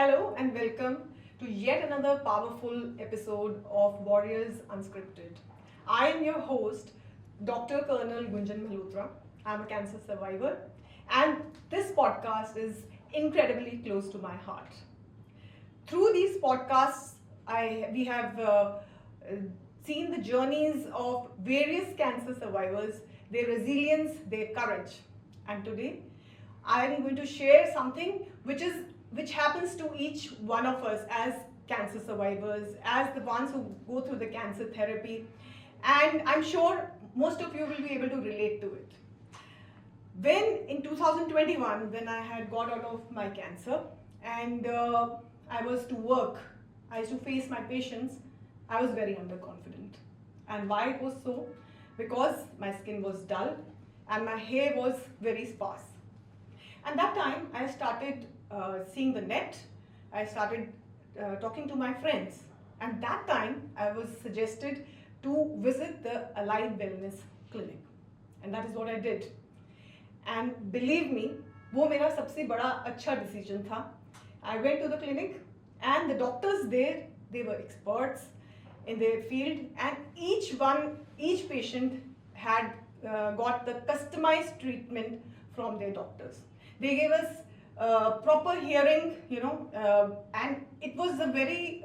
Hello and welcome to yet another powerful episode of Warriors Unscripted. I am your host, Dr. Colonel Gunjan Malhotra. I'm a cancer survivor, and this podcast is incredibly close to my heart. Through these podcasts, we have seen the journeys of various cancer survivors, their resilience, their courage. And today, I am going to share something which happens to each one of us as cancer survivors, as the ones who go through the cancer therapy, and I'm sure most of you will be able to relate to it. When in 2021, when I had got out of my cancer and I was to work, I used to face my patients, I was very underconfident. And why it was so? Because my skin was dull and my hair was very sparse. And that time I started seeing the net, I started talking to my friends. And that time I was suggested to visit the Alive Wellness Clinic. And that is what I did. And believe me, वो मेरा सबसे बड़ा अच्छा decision था. I went to the clinic and the doctors there, they were experts in their field, and each patient had got the customized treatment from their doctors. They gave us proper hearing, and it was a very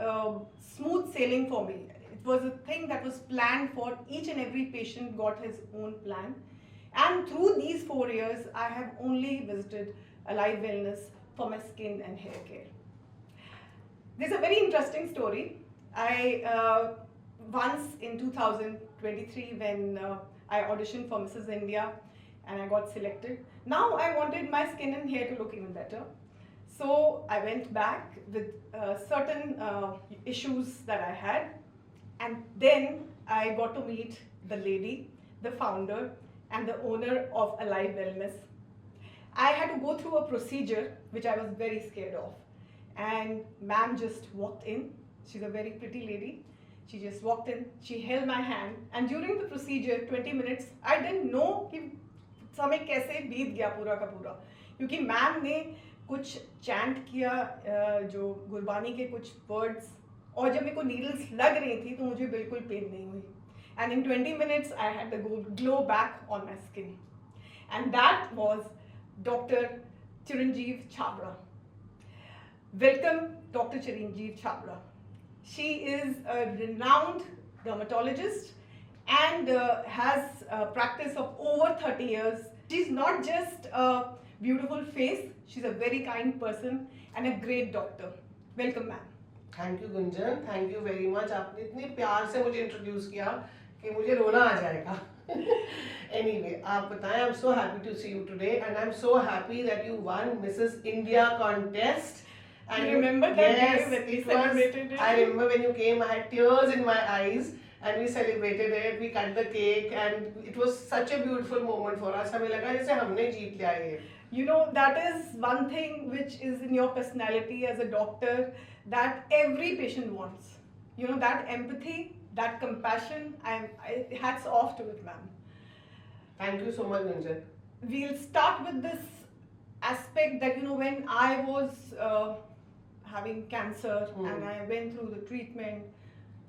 smooth sailing for me. It was a thing that was planned for each and every patient, got his own plan. And through these 4 years, I have only visited Alive Wellness for my skin and hair care. There's a very interesting story. I once in 2023, when I auditioned for Mrs. India and I got selected, now I wanted my skin and hair to look even better. So I went back with certain issues that I had, and then I got to meet the lady, the founder and the owner of Alive Wellness. I had to go through a procedure which I was very scared of. And ma'am just walked in. She's a very pretty lady. She just walked in, she held my hand, and during the procedure, 20 minutes, I didn't know कि समय कैसे बीत गया पूरा का पूरा, क्योंकि ma'am ने कुछ चैंट किया, जो गुरबानी के कुछ वर्ड्स, और जब मेरे को नीडल्स लग रही थी तो मुझे बिल्कुल पेन नहीं हुई. And in 20 minutes, I had the glow back on my skin. And that was Dr. Chiranjiv Chabbra. Welcome, Dr. Chiranjiv Chabbra. She is a renowned dermatologist and has a practice of over 30 years. She's not just a beautiful face, she's a very kind person and a great doctor. Welcome, ma'am. Thank you, Gunjan. Thank you very much. आपने इतने प्यार से मुझे introduce किया कि मुझे रोना आ जाएगा. Anyway, आप बताएं. I'm so happy to see you today, and I'm so happy that you won Mrs. India contest. And you remember that day when we celebrated it? I remember when you came, I had tears in my eyes, and we celebrated it. We cut the cake, and it was such a beautiful moment for us. हमें लगा जैसे हमने जीत लिया ये. You know, that is one thing which is in your personality as a doctor that every patient wants. You know, that empathy, that compassion, hats off to it, ma'am. Thank you so much, Gunjan. We'll start with this aspect that, when I was having cancer and I went through the treatment,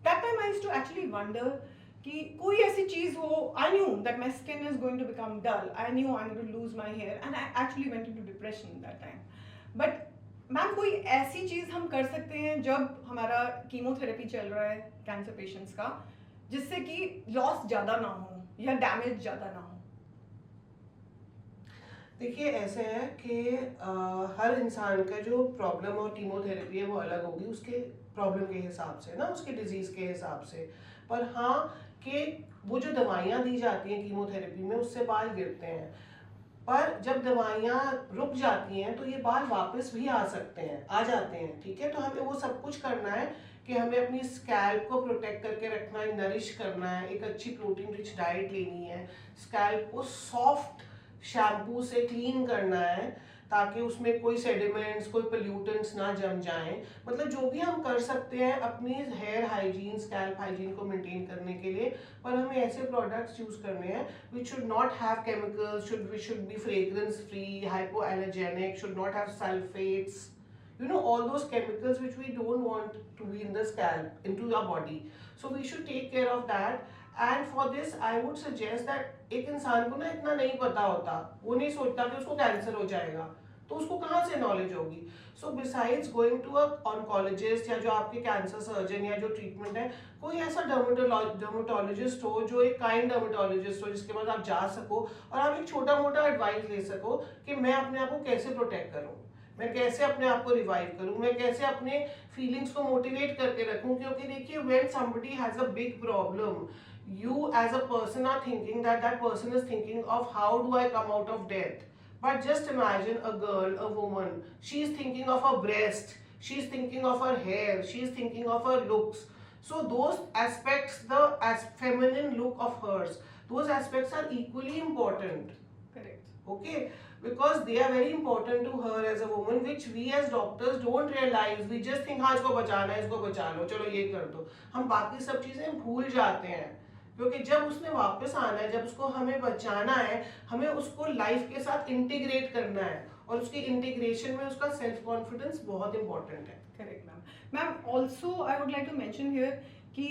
that time I used to actually wonder कि कोई ऐसी चीज हो. I knew that my skin is going to become dull. I knew I'm going to lose my hair, and I actually went into depression that time. But ma'am, कोई ऐसी चीज हम कर सकते हैं जब हमारा कीमोथेरेपी चल रहा है कैंसर पेशेंट्स का, जिससे कि लॉस ज्यादा ना हो या डैमेज ज्यादा ना हो? देखिए, ऐसे है कि हर इंसान का जो प्रॉब्लम और कीमोथेरेपी है वो अलग होगी उसके प्रॉब्लम के हिसाब से ना, उसके डिजीज़ के हिसाब से. पर हाँ, कि वो जो दवाइयाँ दी जाती हैं कीमोथेरेपी में, उससे बाल गिरते हैं. पर जब दवाइयाँ रुक जाती हैं तो ये बाल वापस भी आ जाते हैं. ठीक है, तो हमें वो सब कुछ करना है कि हमें अपनी स्कैल्प को प्रोटेक्ट करके रखना है, नरिश करना है, एक अच्छी प्रोटीन रिच डाइट लेनी है, स्कैल्प को सॉफ्ट शैम्पू से क्लीन करना है ताकि उसमें कोई सेडिमेंट्स, कोई पोल्यूटेंट्स ना जम जाएं. मतलब जो भी हम कर सकते हैं अपनी हेयर हाइजीन, स्कैल्प हाइजीन को मेंटेन करने के लिए, पर हमें ऐसे प्रोडक्ट्स यूज करने हैं which should not have chemicals, which should be fragrance free, hypoallergenic, should not have sulphates, you know, all those chemicals which we don't want to be in the scalp, into our body. So we should take care of that. And for this I would suggest that एक इंसान को ना इतना नहीं पता होता, वो नहीं सोचता कि उसको कैंसर हो जाएगा, तो उसको कहाँ से नॉलेज होगी. So besides going to a oncologist या जो आपके कैंसर सर्जन या जो ट्रीटमेंट है, कोई ऐसा डर्मेटोलॉजिस्ट हो जो एक काइंड डर्मेटोलॉजिस्ट हो जिसके पास आप जा सको और आप एक छोटा मोटा एडवाइस ले सको कि मैं अपने आप को कैसे प्रोटेक्ट करूँ, मैं कैसे अपने आप को रिवाइव करूं, मैं कैसे अपने फीलिंग्स को मोटिवेट करके रखूं. क्योंकि देखिए when somebody has a big problem, you as a person are thinking that that person is thinking of how do I come out of death. But just imagine a girl, a woman, she's thinking of her breast, she's thinking of her hair, she's thinking of her looks. So those aspects, the as feminine look of hers, those aspects are equally important. Correct. Okay, because they are very important to her as a woman, which we as doctors don't realize. We just think हाँ इसको बचाना है, इसको बचा लो, चलो ये कर दो. हम बाकी सब चीजें भूल जाते हैं, क्योंकि जब उसने वापस आना है, जब उसको हमें बचाना है, हमें उसको लाइफ के साथ इंटीग्रेट करना है, और उसकी इंटीग्रेशन में उसका सेल्फ कॉन्फिडेंस बहुत इंपॉर्टेंट है. Correct ma'am. Ma'am also I would like to mention here कि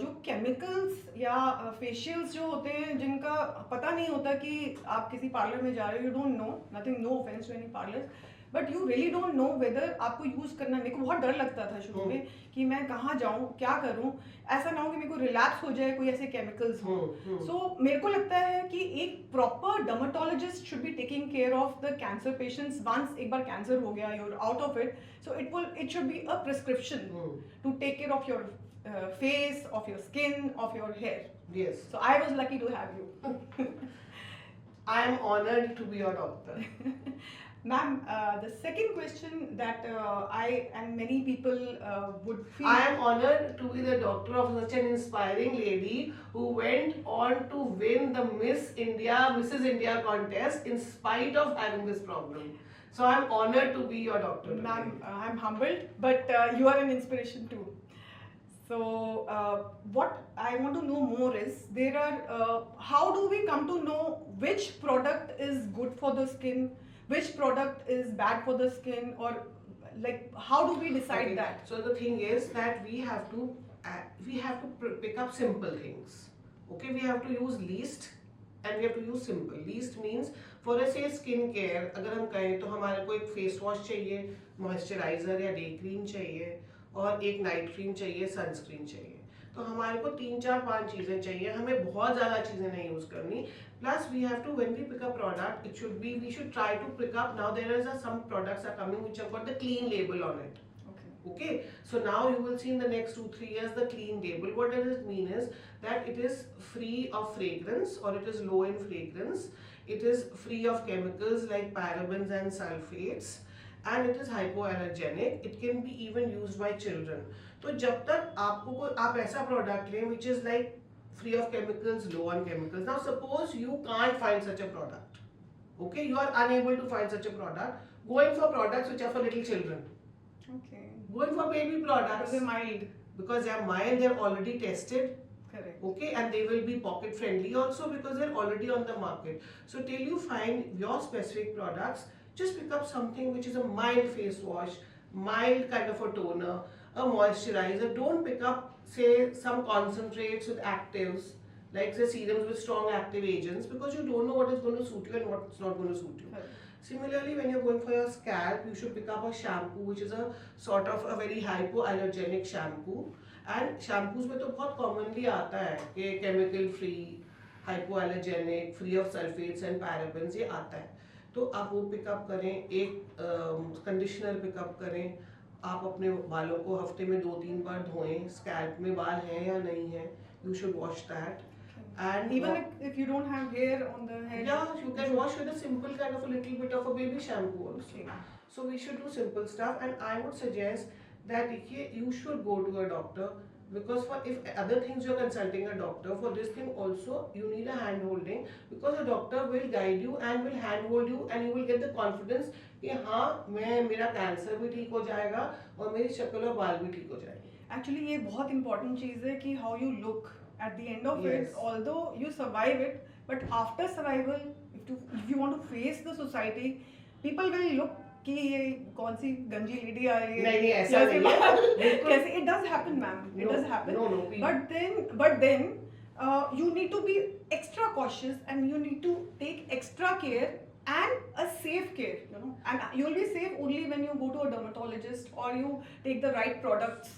जो केमिकल्स या फेशियल्स जो होते हैं जिनका पता नहीं होता कि आप किसी पार्लर में जा रहे हो, you don't know, nothing, no offence to any parlour, but you really don't know whether आपको यूज करना. मेरे को बहुत डर लगता था शुरू में कि मैं कहाँ जाऊँ, क्या करूँ, ऐसा ना हो कि मेरे को रिलैप्स हो जाए, कोई ऐसे केमिकल्स हो. सो मेरे को लगता है कि एक proper dermatologist should be taking care of the cancer patients. Once एक बार कैंसर हो गया, you are out of it, so it should be a prescription to take care of your face, of your skin, of your hair. Yes. So I was lucky to have you. I am honored to be your doctor. Ma'am, the second question that I and many people would feel. I am honored to be the doctor of such an inspiring lady who went on to win the Mrs. India contest in spite of having this problem. So I am honored to be your doctor. Ma'am, I am humbled, but you are an inspiration too. So what I want to know more is, there are how do we come to know which product is good for the skin, which product is bad for the skin, or like how do we decide that? So the thing is that we have to pick up simple things. Okay, we have to use least and we have to use simple. Least means for a say skin care, अगर हम कहें तो हमारे को एक face wash चाहिए, moisturiser या day cream चाहिए, और एक नाइट क्रीम चाहिए, सनस्क्रीन चाहिए. तो हमारे को 3, 4, 5 चीजें चाहिए, हमें बहुत ज्यादा चीजें नहीं यूज करनी. Plus we have to, when we pick up product, it should be, we should try to pick up, now there is some products are coming which have got the clean label on it. Okay, so now you will see in the next 2-3 years the clean label. What does it mean is that it is free of fragrance, or it is low in fragrance, it is free of chemicals like parabens and sulfates, and it is hypoallergenic. It can be even used by children. तो जब तक आपको आप ऐसा product लें which is like free of chemicals, low on chemicals. Now suppose you can't find such a product. Okay, you are unable to find such a product. Going for products which are for little children. Okay. Going for baby products. Because they're mild. Because they are mild, they are already tested. Correct. Okay, and they will be pocket friendly also because they're already on the market. So till you find your specific products, just pick up something which is a mild face wash, mild kind of a toner, a moisturizer. Don't pick up, say, some concentrates with actives, like say serums with strong active agents, because you don't know what is going to suit you and what's not going to suit you. Correct. Similarly, when you're going for your scalp, you should pick up a shampoo which is a sort of a very hypoallergenic shampoo. And shampoos में तो बहुत commonly आता है कि chemical free, hypoallergenic, free of sulfates and parabens, ये आता है. तो आप वो पिकअप करें. एक कंडीशनर पिकअप करें. आप अपने बालों को हफ्ते में 2-3 बार धोएं. स्कैल्प में बाल हैं या नहीं हैं, you should wash that. And even if you don't have hair on the head, yeah, you can wash with a simple kind of a little bit of a baby shampoo also. Okay. So we should do simple stuff, and I would suggest that you should go to a doctor, because for if other things you're consulting a doctor, for this thing also you need a hand holding, because a doctor will guide you and will hand hold you, and you will get the confidence कि हाँ मेरा cancer भी ठीक हो जाएगा और मेरी शक्ल और बाल भी ठीक हो जाएंगे. Actually ये बहुत important चीज़ है कि how you look at the end of Yes. it. Although you survive it, but after survival, if you want to face the society, people will look कि ये कौन सी गंजी लेडी आ रही है, नहीं ऐसा नहीं है कैसे, it does happen ma'am, it does happen, but then you need to be extra cautious and you need to take extra care and a safe care, you know, and you'll be safe only when you go to a dermatologist or you take the right products.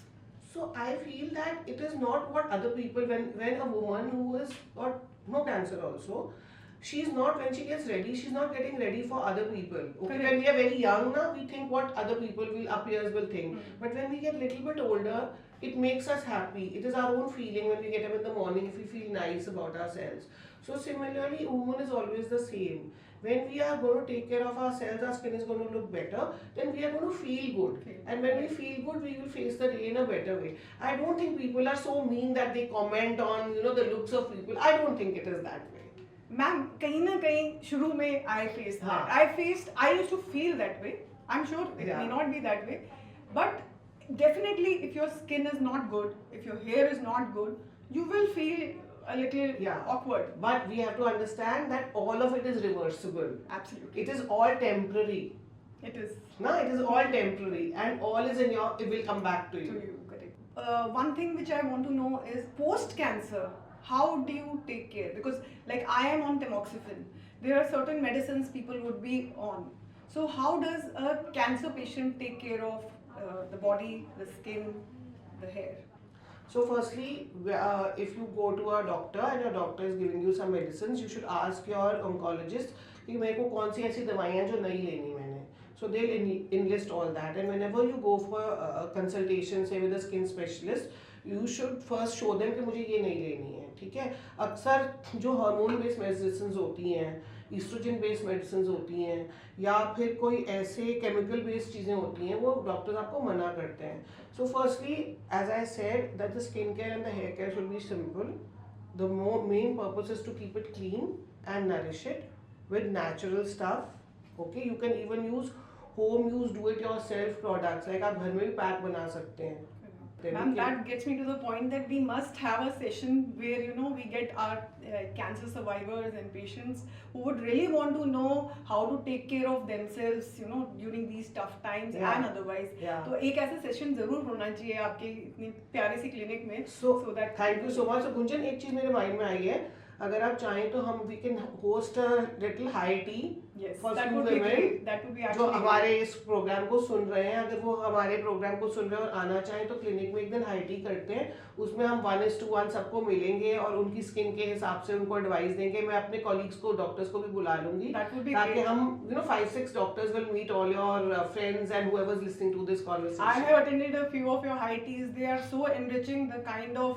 So I feel that it is not what other people, when a woman who has got no cancer also, she's not, when she gets ready, she's not getting ready for other people. Okay, Correct. when we are very young now, we think what other people will, our peers will think. But when we get little bit older, it makes us happy. It is our own feeling when we get up in the morning, if we feel nice about ourselves. So similarly, woman is always the same. When we are going to take care of ourselves, our skin is going to look better, then we are going to feel good. And when we feel good, we will face the day in a better way. I don't think people are so mean that they comment on, you know, the looks of people. I don't think it is that way. Ma'am कहीं ना कहीं शुरू में I used to feel that way. I'm sure it may not be that way, but definitely if your skin is not good, if your hair is not good, you will feel a little awkward. But we have to understand that all of it is reversible. Absolutely. It is all temporary. It is. No, it is all temporary, and all is in your, it will come back to you. Correct. One thing which I want to know is post-cancer, how do you take care? Because like I am on tamoxifen. There are certain medicines people would be on. So how does a cancer patient take care of the body, the skin, the hair? So firstly, if you go to a doctor and your doctor is giving you some medicines, you should ask your oncologist कि मेरे को कौन सी ऐसी दवाइयाँ जो नहीं लेनी मैंने. So they'll enlist all that, and whenever you go for a consultation, say with a skin specialist, you should first show them कि मुझे ये नहीं लेनी है, ठीक है. अक्सर जो हार्मोन बेस्ड मेडिसिन्स होती हैं, ईस्ट्रोजन बेस्ड मेडिसिन्स होती हैं, या फिर कोई ऐसे केमिकल बेस्ड चीज़ें होती हैं, वो डॉक्टर्स आपको मना करते हैं. So firstly, as I said, that the skincare and the hair care should be simple. The main purpose is to keep it clean and nourish it with natural stuff. Okay, you can even use home use do-it-yourself products. Like आप घर में भी pack बना सकते हैं. Ma'am, that gets me to the point that we must have a session where, you know, we get our cancer survivors and patients who would really want to know how to take care of themselves, you know, during these tough times and otherwise. तो एक ऐसा session जरूर होना चाहिए आपके इतनी प्यारी सी clinic में. So that thank you so much. So Gunjan, एक चीज मेरे माइंड में आई है, अगर आप चाहें तो हम we can host a little high tea for few women जो हमारे इस प्रोग्राम को सुन रहे हैं. अगर वो हमारे प्रोग्राम को सुन रहे हैं और आना चाहें तो क्लिनिक में एक दिन हाई टी करते हैं. उसमें हम 1:1 सबको मिलेंगे और उनकी स्किन के हिसाब से उनको एडवाइस देंगे. मैं अपने कॉलीग्स को, डॉक्टर्स को भी बुला लूंगी ताकि हम 5-6 doctors will meet all your friends and whoever's listening to this conversation. I have attended a few of your high teas. They are so enriching. The kind of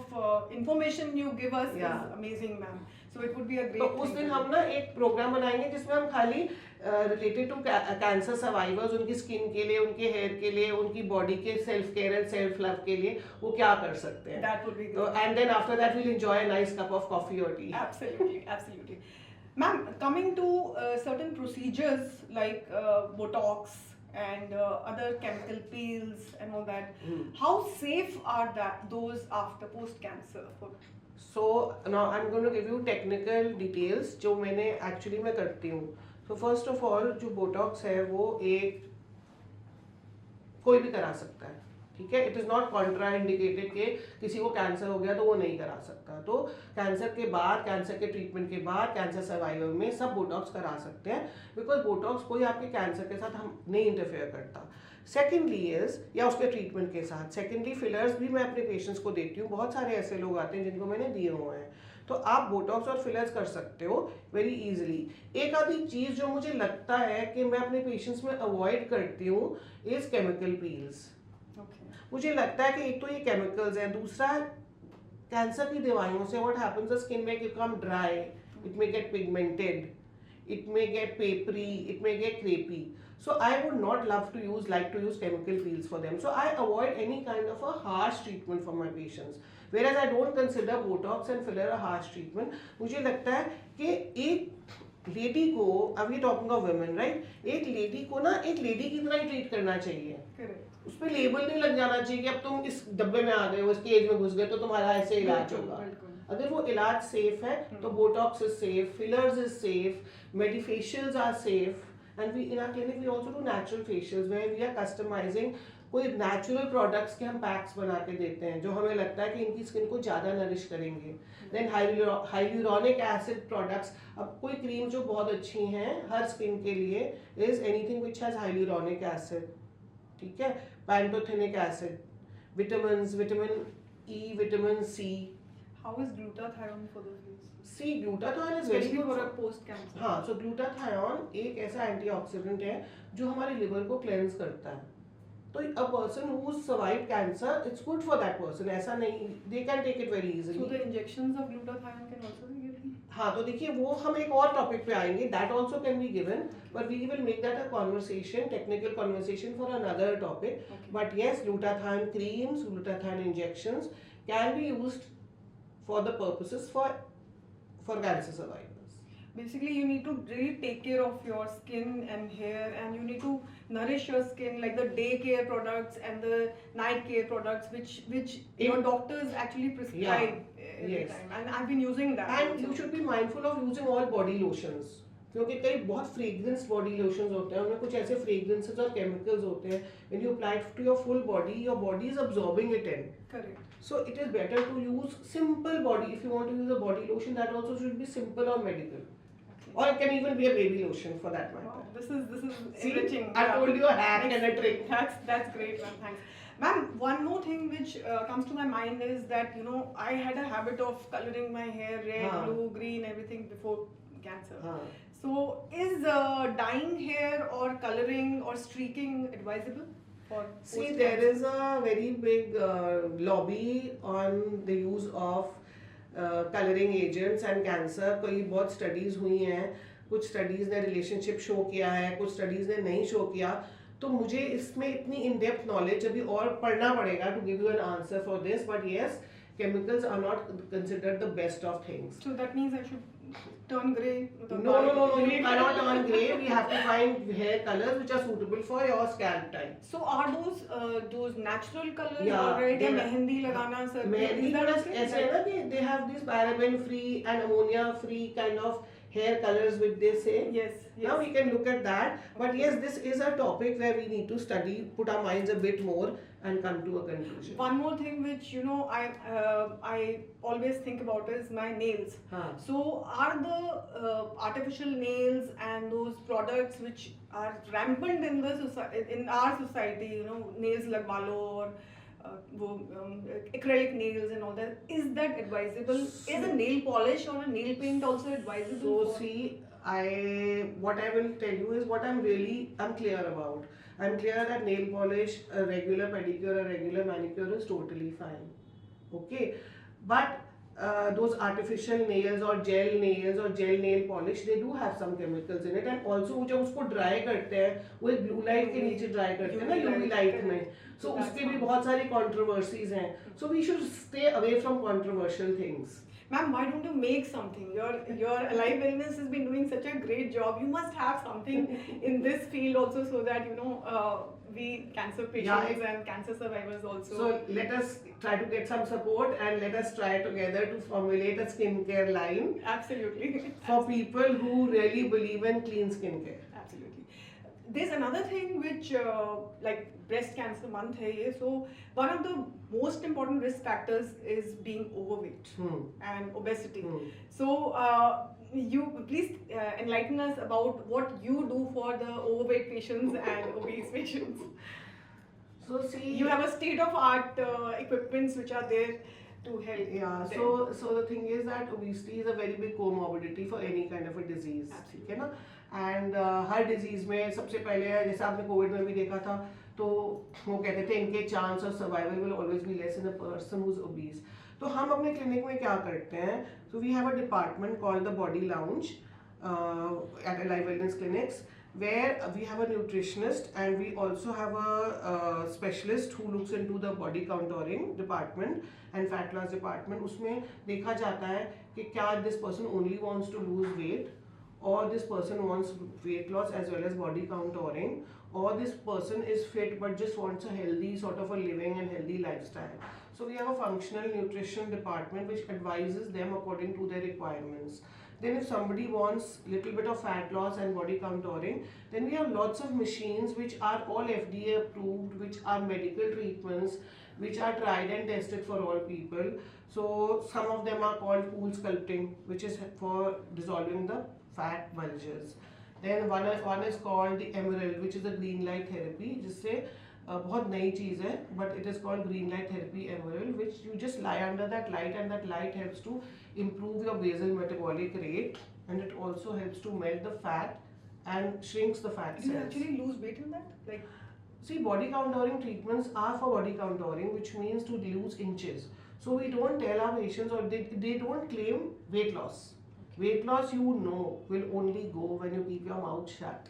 information you give us is amazing, ma'am. So it would be a great. तो उस दिन हम ना एक programme बनाएंगे जिसमें हम खाली रिलेटेड टू कैंसर सर्वाइवर्स, उनकी स्किन के लिए, उनके हेयर के लिए, उनकी बॉडी के self care and self love के लिए वो क्या कर सकते हैं. That would be good. And then after that we'll enjoy a nice cup of coffee or tea. Absolutely, absolutely. Ma'am, coming to certain procedures like Botox and other chemical peels and all that, how safe are those after post-cancer? So now I'm going to give you technical details जो मैंने actually मैं करती हूँ. So first of all, जो Botox है वो एक कोई भी करा सकता है, ठीक है. It is not Contra indicated कि किसी को कैंसर हो गया तो वो नहीं करा सकता. तो कैंसर के बाद, कैंसर के ट्रीटमेंट के बाद, कैंसर सर्वाइवर में सब बोटॉक्स करा सकते हैं, बिकॉज बोटॉक्स कोई आपके कैंसर के साथ हम नहीं इंटरफेयर करता. सेकेंडली इज, या उसके ट्रीटमेंट के साथ. सेकेंडली फिलर्स भी मैं अपने पेशेंट्स को देती हूँ. बहुत सारे ऐसे लोग आते हैं जिनको मैंने दिए हुए हैं. तो आप बोटॉक्स और फिलर्स कर सकते हो वेरी इजीली. एक आधी चीज़ जो मुझे लगता है कि मैं अपने पेशेंट्स में अवॉइड करती हूँ इज केमिकल पील्स. मुझे लगता है कि एक तो ये केमिकल्स हैं, दूसरा कैंसर की दवाइयों से व्हाट हैपेंस, द स्किन में become dry, it may gate pigmented, it may get papery, it may get crepey. So I would not like to use chemical peels for them. So I avoid any kind of a harsh treatment for my patients. Whereas I don't consider Botox and filler a harsh treatment. मुझे लगता है कि एक lady को, अब ये talking of women right, एक lady को ना एक लेडी की तरह ही ट्रीट करना चाहिए. उस पर लेबल नहीं लग जाना चाहिए कि अब तुम इस डब्बे में आ गए हो, इस केज में घुस गए तो तुम्हारा ऐसे इलाज होगा. अगर वो इलाज सेफ है तो botox is safe, fillers is safe, medifacials are safe, and we in our clinic we also do natural facials where we are customizing कोई नेचुरल प्रोडक्ट्स के हम पैक्स बना के देते हैं जो हमें लगता है कि इनकी स्किन को ज़्यादा नरिश करेंगे. Then hyaluronic acid products. अब कोई क्रीम जो बहुत अच्छी हैं हर स्किन के लिए is anything which has hyaluronic acid. ठीक है, pantothenic acid, vitamin E, vitamin C. How is glutathione for those use? See glutathione is very Especially good for a post cancer. हाँ, सो ग्लूटाथायोन एक ऐसा एंटीऑक्सीडेंट है जो हमारे लिवर को cleanse करता है. तो a person who survive cancer it's good for that person. ऐसा नहीं, they can take it very easily. So the injections of glutathione can also be given? हाँ, तो देखिए वो हम एक और टॉपिक पे आएंगे. That also can be given, but we will make that a conversation, technical conversation for another topic. Okay. But yes, glutathione creams, glutathione injections can be used for the purposes for cancer survivors. Basically, you need to really take care of your skin and hair, and you need to nourish your skin, like the day care products and the night care products, which your doctors actually prescribe every Yes. time. And I've been using that. And also. you should be mindful of using all body lotions. क्योंकि कई बहुत fragrance body lotions होते हैं, उनमें कुछ ऐसे fragrances और chemicals होते हैं. When you apply it to your full body, your body is absorbing it in. Correct. So it is better to use simple body. If you want to use a body lotion, that also should be simple or medical, or it can even be a baby lotion for that matter. Wow, this is See, enriching. I told you a hack and a trick. That's great, ma'am. Thanks. Ma'am, one more thing which comes to my mind is that I had a habit of coloring my hair red, blue, green, everything before cancer. So is dyeing hair or coloring or streaking advisable? See, there is a very big lobby on the use of coloring agents and cancer. कई बहुत studies हुई हैं, कुछ studies ने relationship show किया है, कुछ studies ने नहीं show किया. तो मुझे इसमें इतनी in-depth knowledge अभी और पढ़ना पड़ेगा to give you an answer for this. But yes, chemicals are not considered the best of things. So that means I should turn grey? No, you cannot turn grey. We have to find hair colors which are suitable for your scalp type. So are those natural colors Yeah, already? they- mehndi लगाना sir? Mehndi Is that का okay? ऐसे है ना कि they have these paraben free and ammonia free kind of hair colors which they say. Yes. Now we can look at that. But yes, this is a topic where we need to study, put our minds a bit more and come to a conclusion. One more thing which I always think about is my nails. So are the artificial nails and those products which are rampant in our society, nails lagwa lo or acrylic nails and all that, is that advisable? Is a nail polish or a nail paint also advisable? So see, what I will tell you is what I'm clear about. I'm clear that nail polish, a regular pedicure, a regular manicure is totally fine. Okay, but those artificial nails or gel nail polish, they do have some chemicals in it, and also जब उसको dry करते हैं वो एक blue light के नीचे dry करते हैं ना UV light में, so उसके भी बहुत सारी controversies हैं. So we should stay away from controversial things. Ma'am, why don't you make something? Your Alive Wellness has been doing such a great job. You must have something in this field also, so that we cancer patients and cancer survivors also. So let us try to get some support and let us try together to formulate a skincare line. Absolutely. For people who really believe in clean skincare. Absolutely. There's another thing which like breast cancer month hai ye, so one of the most important risk factors is being overweight and obesity. So you please enlighten us about what you do for the overweight patients and obese patients. So see, you have a state-of-art equipments which are there to help. Yeah. them. So the thing is that obesity is a very big comorbidity for any kind of a disease. ठीक है ना? And her disease में सबसे पहले जैसे आपने Covid में भी देखा था, तो वो कहते थे इनके chance of survival will always be less in a person who's obese. तो हम अपने clinic में क्या करते हैं? So we have a department called the Body Lounge at Alive Wellness Clinics, where we have a nutritionist and we also have a specialist who looks into the body contouring department and fat loss department. उसमें देखा जाता है कि क्या this person only wants to lose weight or this person wants weight loss as well as body contouring, or this person is fit but just wants a healthy sort of a living and healthy lifestyle. So we have a functional nutrition department which advises them according to their requirements. Then if somebody wants little bit of fat loss and body contouring, then we have lots of machines which are all FDA approved, which are medical treatments, which are tried and tested for all people. So some of them are called pool sculpting, which is for dissolving the fat bulges. Then one is called the emerald, which is a green light therapy, जिससे बहुत नई चीज़ है, but it is called green light therapy emerald, which you just lie under that light and that light helps to improve your basal metabolic rate, and it also helps to melt the fat and shrinks the fat cells. Do you actually lose weight in that? Like, see, body contouring treatments are for body contouring, which means to lose inches. So we don't tell our patients, or they don't claim weight loss. Weight loss, you know, will only go when you keep your mouth shut.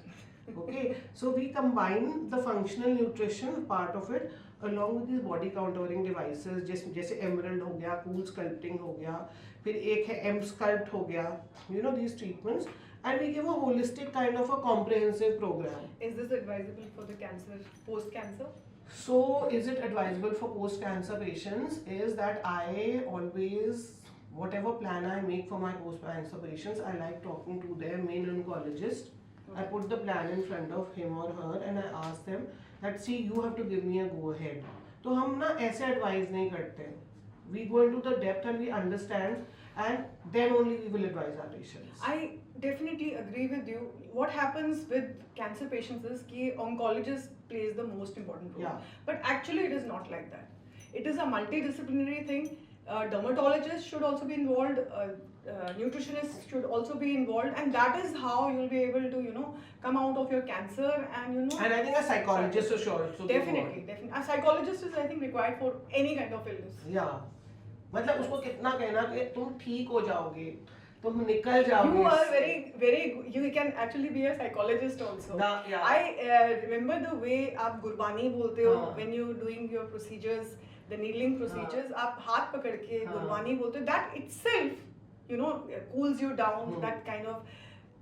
Okay, so we combine the functional nutrition part of it along with these body contouring devices, जैसे emerald हो गया, pool sculpting हो गया, फिर एक है M sculpt हो गया, you know, these treatments, and we give a holistic kind of a comprehensive program. is this advisable for the cancer, post-cancer? So is it advisable for post-cancer patients? Is that I always, whatever plan I make for my post-cancer patients, I like talking to their main oncologist. I put the plan in front of him or her and I ask them that, see, you have to give me a go ahead. तो हम ना ऐसे advise नहीं करते. We go into the depth and we understand, and then only we will advise our patients. I definitely agree with you. What happens with cancer patients is कि oncologist plays the most important role. Yeah. But actually it is not like that. It is a multidisciplinary thing. Dermatologist should also be involved. Nutritionists should also be involved, and that is how you'll be able to, you know, come out of your cancer and, you know. And I think a psychologist should also be definitely. A psychologist is, I think, required for any kind of illness. Yeah. मतलब उसको कितना कहना कि तुम ठीक हो जाओगे, तुम निकल जाओगे. You are very. You can actually be a psychologist also. Yeah. I remember the way आप गुरबानी बोलते हो when you doing your procedures, the needling procedures. आप हाथ पकड़ के गुरबानी बोलते हो. That itself, you know, cools you down. That kind of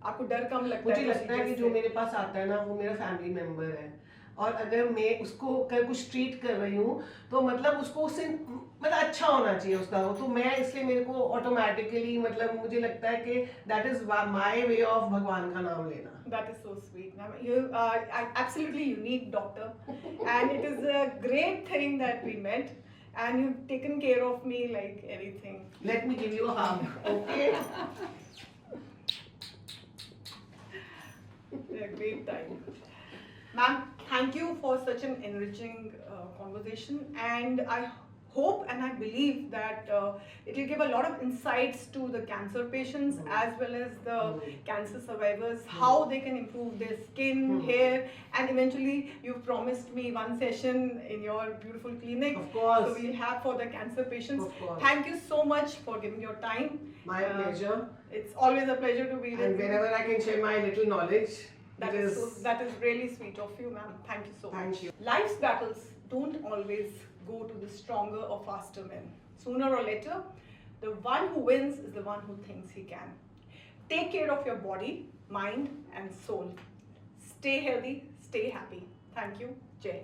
आपको डर कम लगता है. मुझे लगता है कि जो मेरे पास आता है ना, वो मेरा फैमिली मेंबर है, और अगर मैं उसको कुछ ट्रीट कर रही हूँ तो मतलब उसको उससे मतलब अच्छा होना चाहिए उसका, तो मैं इसलिए मेरे को ऑटोमेटिकली मतलब मुझे लगता है कि that is my way of भगवान का नाम लेना. That is so sweet. You are absolutely unique, doctor, and it is a great thing that we met, and you've taken care of me like anything. Let me give you a hug, okay? A great time. Ma'am, thank you for such an enriching conversation, and I hope and I believe that it will give a lot of insights to the cancer patients as well as the cancer survivors, how they can improve their skin, hair, and eventually you've promised me one session in your beautiful clinic. Of course. So we'll have for the cancer patients. Of course. Thank you so much for giving your time. My pleasure. It's always a pleasure to be with you. And whenever I can share my little knowledge, that is really sweet of you, ma'am. Thank you so much. Thank you. Life's battles don't always go to the stronger or faster men. Sooner or later, the one who wins is the one who thinks he can. Take care of your body, mind, and soul. Stay healthy, stay happy. Thank you. Jai.